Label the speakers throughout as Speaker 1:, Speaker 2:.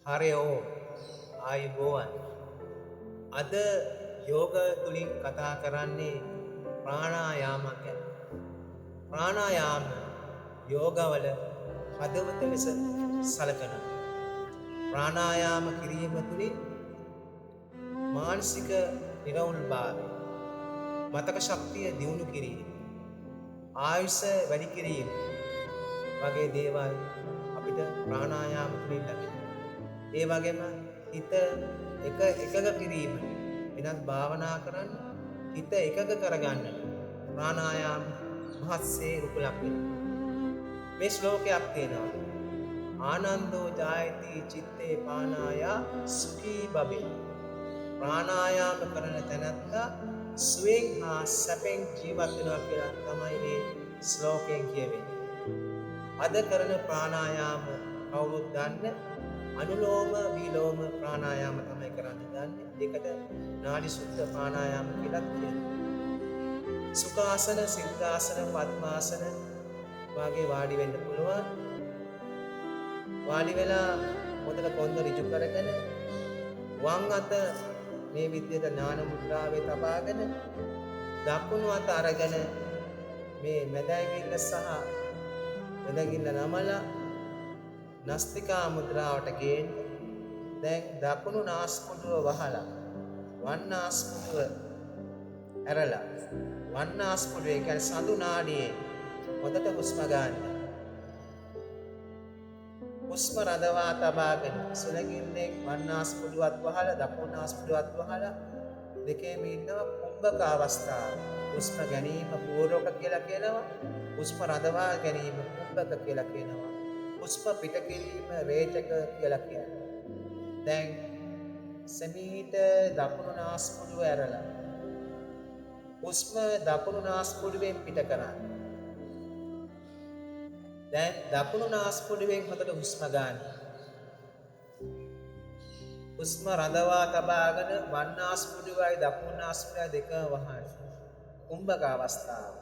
Speaker 1: හරයෝ ආයුබෝවන් අද යෝග තුලින් කතා කරන්නේ ප්‍රාණායාම ගැන. ප්‍රාණායාම යෝගවල හදවත ලෙස සලකනවා. ප්‍රාණායාම කිරීම තුලින් මානසික නිරවුල්භාවය, මතක ශක්තිය දියුණු කිරීම, ආයුෂ වැඩි කිරීම වගේ දේවල් අපිට ප්‍රාණායාම තුලින් ලැබෙනවා. ඒ වගේම හිත එකග කිරීම වෙනත් භාවනා කරන්න හිත එකග කරගන්න ප්‍රාණායාම මහත්සේ රුකුලක් වෙනවා. මේ ශ්ලෝකයක් තියෙනවා. ආනන්දෝ ජායති චිත්තේ පානායා සුඛී බබේ. ප්‍රාණායාම කරන තැනැත්තා සුවෙන් හා සැපෙන් ජීවත් වෙනවා කියලා තමයි මේ ශ්ලෝකයෙන් කියවෙන්නේ. අද කරන ප්‍රාණායාම කවුරුත් දන්න අනුලෝම විලෝම ප්‍රාණායාම තමයි කරන්න දන්නේ. ඒකට නාඩි සුද්ධ ප්‍රාණායාම කියලා කියනවා. සුඛාසන, සිද්ධාසන, පద్මාසන වාගේ වාඩි වෙන්න පුළුවන්. වාඩි වෙලා හොඳට කොන්ද ඍජු කරගෙන වම් අත මේ විදිහට ඥාන මුද්‍රාවේ තබාගෙන දකුණු අත අරගෙන මේ මැදැගිල්ල සහ මැදැගිල්ල නමලා නස්තිකා මුද්‍රාවට ගේන්න. දැන් දකුණු නාස්පුඩුව වහලා වම් නාස්පුඩුව ඇරලා වම් නාස්පුඩුවේ කියන්නේ සඳු නාඩියේ හොඳට හුස්ම ගන්න. හුස්ම රඳවා තබාගෙන සුලඟින්නේ වම් නාස්පුඩුවත් වහලා දකුණු නාස්පුඩුවත් වහලා දෙකේම ඉන්නවා කුම්භක අවස්ථාව. හුස්ම ගැනීම පූර්වක කියලා කියනවා. හුස්ම රඳවා ගැනීම කුම්භක කියලා කියනවා. හුස්ම පිට කිරීම රේචක කියලා කියනවා. දැන් සමීට දකුණු නාස්පුඩුව ඇරලා හුස්ම දකුණු නාස්පුඩුවෙන් පිට කරන්න. දැන් දකුණු නාස්පුඩුවෙන් හොඳට හුස්ම ගන්න. හුස්ම රඳවා තබාගෙන වම් නාස්පුඩුවයි දකුණු නාස්පුඩුවයි දෙක වහන්න. කුම්භක අවස්ථාව.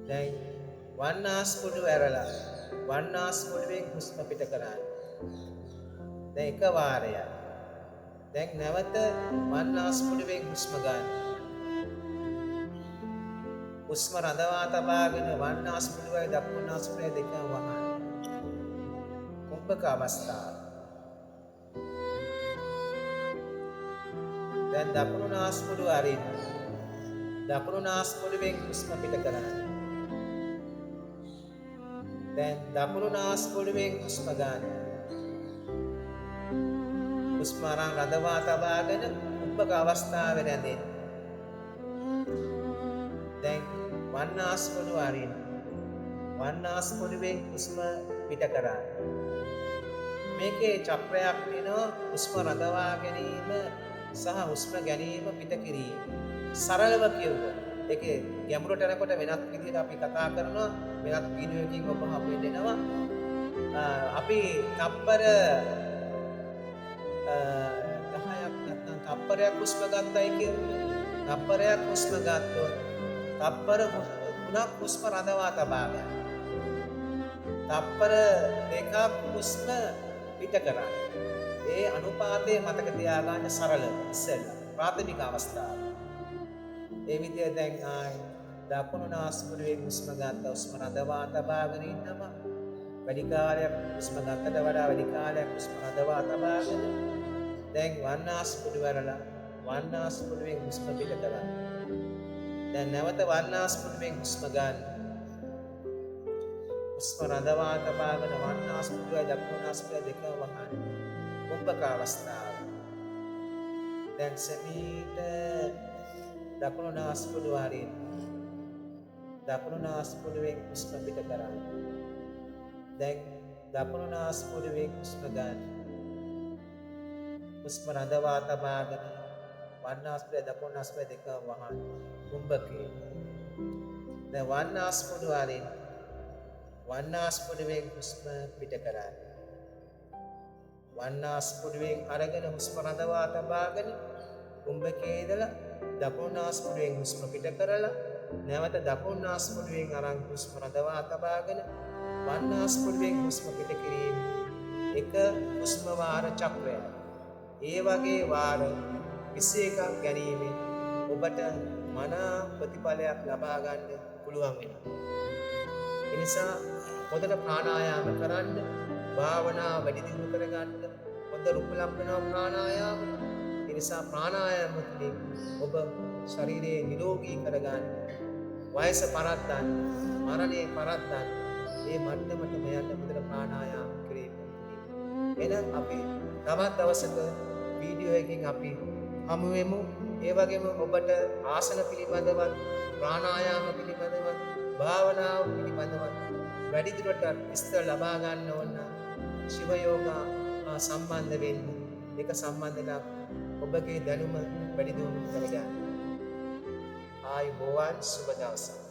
Speaker 1: දැන් වම් නාස්පුඩුව ඇරලා වම් නාස්පුඩුවෙන් හුස්ම පිට කරන්න. දැන් එක වාරයක්. දැන් නැවත වම් නාස්පුඩුවෙන් හුස්ම ගන්න. හුස්ම රඳවා තබාගෙන වම් නාස්පුඩුවයි දකුණු නාස්පුඩුවයි දෙක වහන්න. කුම්භක අවස්ථාව. දැන් දකුණු නාස්පුඩුව අරින්න. දකුණු නාස්පුඩුවෙන් හුස්ම පිට කරන්න. දැන් දකුණු නාස්පුඩුවෙන් හුස්ම ගන්න. හුස්ම අරන් රඳවා තබාගෙන කුම්භක අවස්ථාවේ රැඳෙන්න. දැන් වම් නාස්පුඩුව අරින්න. වම් නාස්පුඩුවෙන් හුස්ම පිට කරන්න. මේකේ චක්‍රයක් වෙනවා හුස්ම රඳවා ගැනීම සහ හුස්ම ගැනීම පිට කිරීම. සරලව කියුවොත් ඒකේ ගැඹුරට යනකොට වෙනත් විදිහට අපි කතා කරනවා. වෙනත් වීඩියෝකින් ඔබ හමු වෙනවා. අපි තප්පර 10ක් නැත්නම් තප්පරයක් හුස්ම ගන්නයි කියන්නේ. තප්පරයක් හුස්ම ගත්තොත් තප්පර 3ක් හුස්ම රඳවා තබා ගන්න. තප්පර 2ක් හුස්ම පිට කරන්න. ඒ අනුපාතය මතක තියාගන්න සරල ඉස්සෙල්ලා ප්‍රාථමික අවස්ථාව. ඒ විදිය දැන් දකුණු නාස්පුඩුවෙන් හුස්ම ගත්ත හුස්ම රඳවා තබාගෙන ඉන්නවා. වැඩි කාලයක් හුස්ම ගන්නට වඩා වැඩි කාලයක් හුස්ම රඳවා තබාගෙන දැන් වම් නාස්පුඩුව වරලා වම් නාස්පුඩුවෙන් හුස්ම පිට කරන්න. දැන් නැවත වම් නාස්පුඩුවෙන් හුස්ම ගන්න. හුස්ම රඳවා තබාගෙන වම් නාස්පුඩුවයි දකුණු නාස්පුඩුවයි දෙක වහන්න. කුම්භක අවස්ථාව. දැන් සමීට දකුණු නාස්පුඩුව අරින්න. දකුණු නාස්පුඩුවෙන් හුස්ම පිට කරන්න. දැන් දකුණු නාස්පුඩුවෙන් හුස්ම ගන්න. හුස්ම රඳවා තබාගෙන වම් නාස්පුඩුව දකුණු නාස්පුඩුව දෙක වහන්න. කුම්භකේ. දැන් වම් නාස්පුඩුව අරින්න. වම් නාස්පුඩුවෙන් හුස්ම පිට කරන්න. වම් නාස්පුඩුවෙන් අරගෙන හුස්ම රඳවා තබාගෙන කුම්භකේ ඉඳලා දකුණු නාස්පුඩුවෙන් හුස්ම පිට කරලා නැවත දකුණු නාස්පුඩුවෙන් අරන් හුස්ම රඳවා තබාගෙන වම් නාස්පුඩුවෙන් හුස්ම පිට කිරීම එක හුස්ම වාර චක්‍රයයි. ඒ වගේ වාර 21ක් ගැනීමෙන් ඔබට මනා ප්‍රතිඵලයක් ලබා ගන්න පුළුවන් වෙනවා. ඒ නිසා හොඳට ප්‍රාණායාම කරන්න, භාවනාව වැඩි දියුණු කරගන්න හොඳ රුකුලක් වෙනවා ප්‍රාණායාම. ඒ නිසා ප්‍රාණායාම තුළින් ඔබ ශරීරයේ නිරෝගී කරගන්න, වයස පරද්දන්න, මරණය පරද්දන්න, මේ මට්ටමට මෙයන්ට හොඳට ප්‍රාණායාම කිරීම. එහෙනම් අපි තවත් දවසක වීඩියෝ එකකින් අපි හමු වෙමු. ඒ වගේම ඔබට ආසන පිළිබඳවත්, ප්‍රාණායාම පිළිබඳවත්, භාවනාව පිළිබඳවත් වැඩිදුරටත් විස්තර ලබා ගන්න ඕන ශිව යෝගා සම්බන්ධ වෙන්න. ඒක සම්බන්ධලා ඔබගේ දැනුම වැඩි දියුණු කරගන්න. ආයුබෝවන් සුබ දවසක්.